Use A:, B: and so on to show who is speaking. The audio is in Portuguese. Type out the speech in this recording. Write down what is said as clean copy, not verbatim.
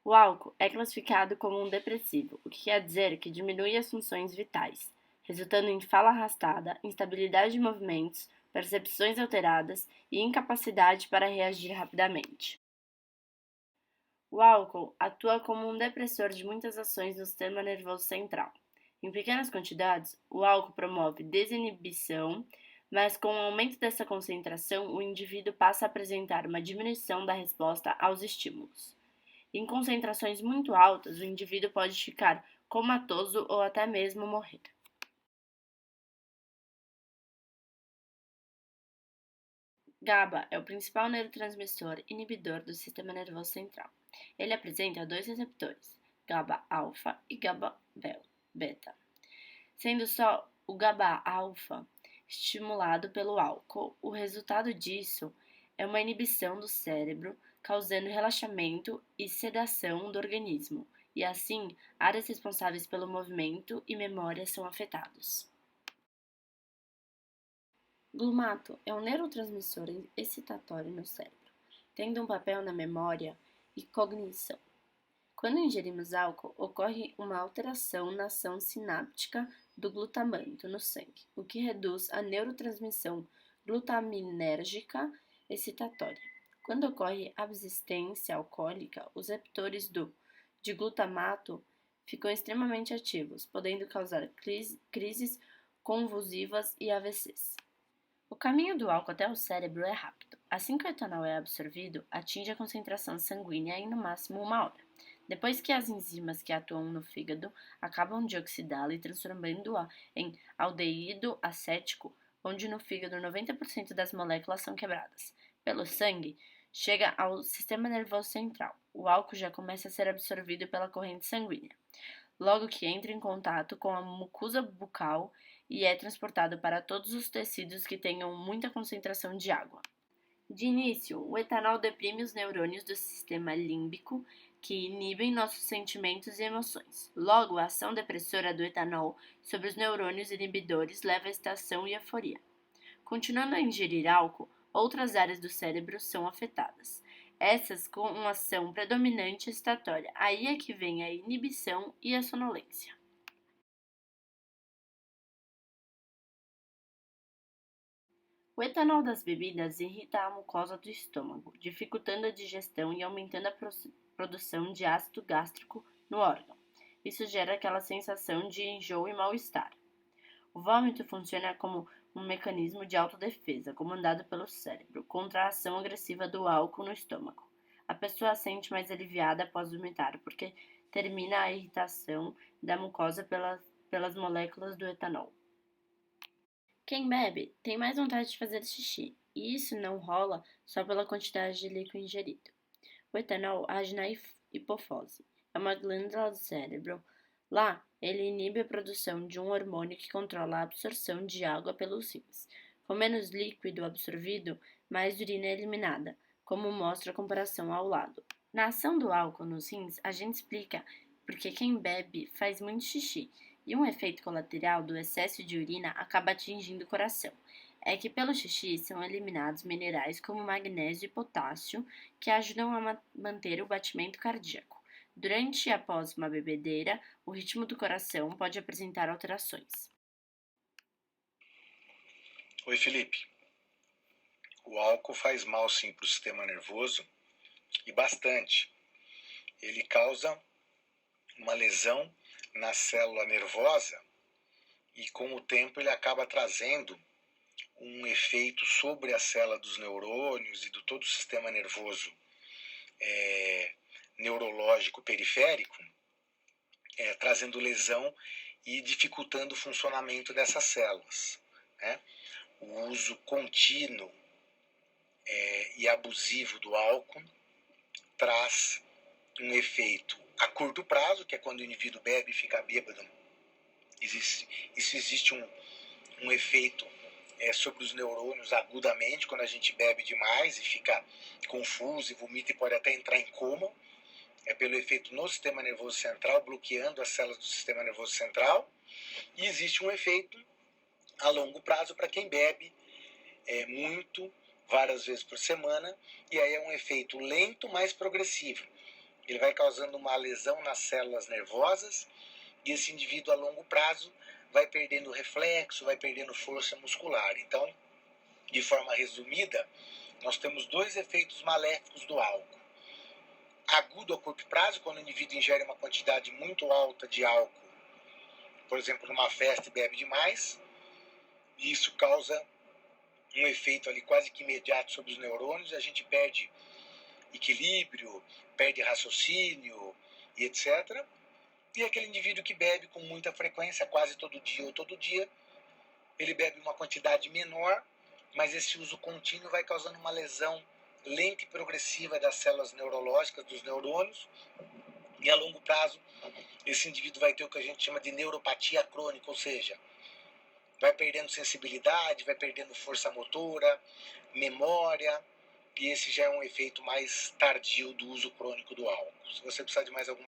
A: O álcool é classificado como um depressivo, o que quer dizer que diminui as funções vitais, resultando em fala arrastada, instabilidade de movimentos, percepções alteradas e incapacidade para reagir rapidamente. O álcool atua como um depressor de muitas ações do sistema nervoso central. Em pequenas quantidades, o álcool promove desinibição, mas com o aumento dessa concentração, o indivíduo passa a apresentar uma diminuição da resposta aos estímulos. Em concentrações muito altas, o indivíduo pode ficar comatoso ou até mesmo morrer. GABA é o principal neurotransmissor inibidor do sistema nervoso central. Ele apresenta dois receptores, GABA-alfa e GABA-beta, sendo só o GABA-alfa estimulado pelo álcool. O resultado disso é uma inibição do cérebro, causando relaxamento e sedação do organismo, e assim, áreas responsáveis pelo movimento e memória são afetados. Glumato é um neurotransmissor excitatório no cérebro, tendo um papel na memória e cognição. Quando ingerimos álcool, ocorre uma alteração na ação sináptica do glutamato no sangue, o que reduz a neurotransmissão glutaminérgica excitatória. Quando ocorre abstinência alcoólica, os receptores de glutamato ficam extremamente ativos, podendo causar crises convulsivas e AVCs. O caminho do álcool até o cérebro é rápido. Assim que o etanol é absorvido, atinge a concentração sanguínea em no máximo 1 hora. Depois que as enzimas que atuam no fígado acabam de oxidá-lo e transformando-a em aldeído acético, onde no fígado 90% das moléculas são quebradas. Pelo sangue, chega ao sistema nervoso central. O álcool já começa a ser absorvido pela corrente sanguínea, logo que entra em contato com a mucosa bucal e é transportado para todos os tecidos que tenham muita concentração de água. De início, o etanol deprime os neurônios do sistema límbico, que inibem nossos sentimentos e emoções. Logo, a ação depressora do etanol sobre os neurônios inibidores leva à excitação e euforia. Continuando a ingerir álcool, outras áreas do cérebro são afetadas, essas com uma ação predominante excitatória. Aí é que vem a inibição e a sonolência. O etanol das bebidas irrita a mucosa do estômago, dificultando a digestão e aumentando a produção de ácido gástrico no órgão. Isso gera aquela sensação de enjoo e mal-estar. O vômito funciona como um mecanismo de autodefesa comandado pelo cérebro contra a ação agressiva do álcool no estômago. A pessoa se sente mais aliviada após vomitar porque termina a irritação da mucosa pelas moléculas do etanol. Quem bebe tem mais vontade de fazer xixi, e isso não rola só pela quantidade de líquido ingerido. O etanol age na hipofose, é uma glândula do cérebro. Lá, ele inibe a produção de um hormônio que controla a absorção de água pelos rins. Com menos líquido absorvido, mais urina é eliminada, como mostra a comparação ao lado. Na ação do álcool nos rins, a gente explica porque quem bebe faz muito xixi, e um efeito colateral do excesso de urina acaba atingindo o coração. É que pelo xixi são eliminados minerais como magnésio e potássio, que ajudam a manter o batimento cardíaco. Durante e após uma bebedeira, o ritmo do coração pode apresentar alterações.
B: Oi, Felipe. O álcool faz mal sim para o sistema nervoso e bastante. Ele causa uma lesão na célula nervosa e com o tempo ele acaba trazendo um efeito sobre a célula dos neurônios e do todo o sistema nervoso neurológico periférico, trazendo lesão e dificultando o funcionamento dessas células, né? O uso contínuo e abusivo do álcool traz um efeito a curto prazo, que é quando o indivíduo bebe e fica bêbado. Existe um efeito sobre os neurônios agudamente, quando a gente bebe demais e fica confuso e vomita e pode até entrar em coma. É pelo efeito no sistema nervoso central, bloqueando as células do sistema nervoso central. E existe um efeito a longo prazo para quem bebe muito, várias vezes por semana, e aí é um efeito lento, mas progressivo. ele vai causando uma lesão nas células nervosas e esse indivíduo a longo prazo vai perdendo reflexo, vai perdendo força muscular. Então, de forma resumida, nós temos dois efeitos maléficos do álcool. Agudo a curto prazo, quando o indivíduo ingere uma quantidade muito alta de álcool, por exemplo, numa festa e bebe demais, e isso causa um efeito ali quase que imediato sobre os neurônios, a gente perde equilíbrio, perde raciocínio e etc. E aquele indivíduo que bebe com muita frequência, quase todo dia ou todo dia, ele bebe uma quantidade menor, mas esse uso contínuo vai causando uma lesão lenta e progressiva das células neurológicas, dos neurônios, e a longo prazo esse indivíduo vai ter o que a gente chama de neuropatia crônica, ou seja, vai perdendo sensibilidade, vai perdendo força motora, memória, e esse já é um efeito mais tardio do uso crônico do álcool. Se você precisar de mais alguma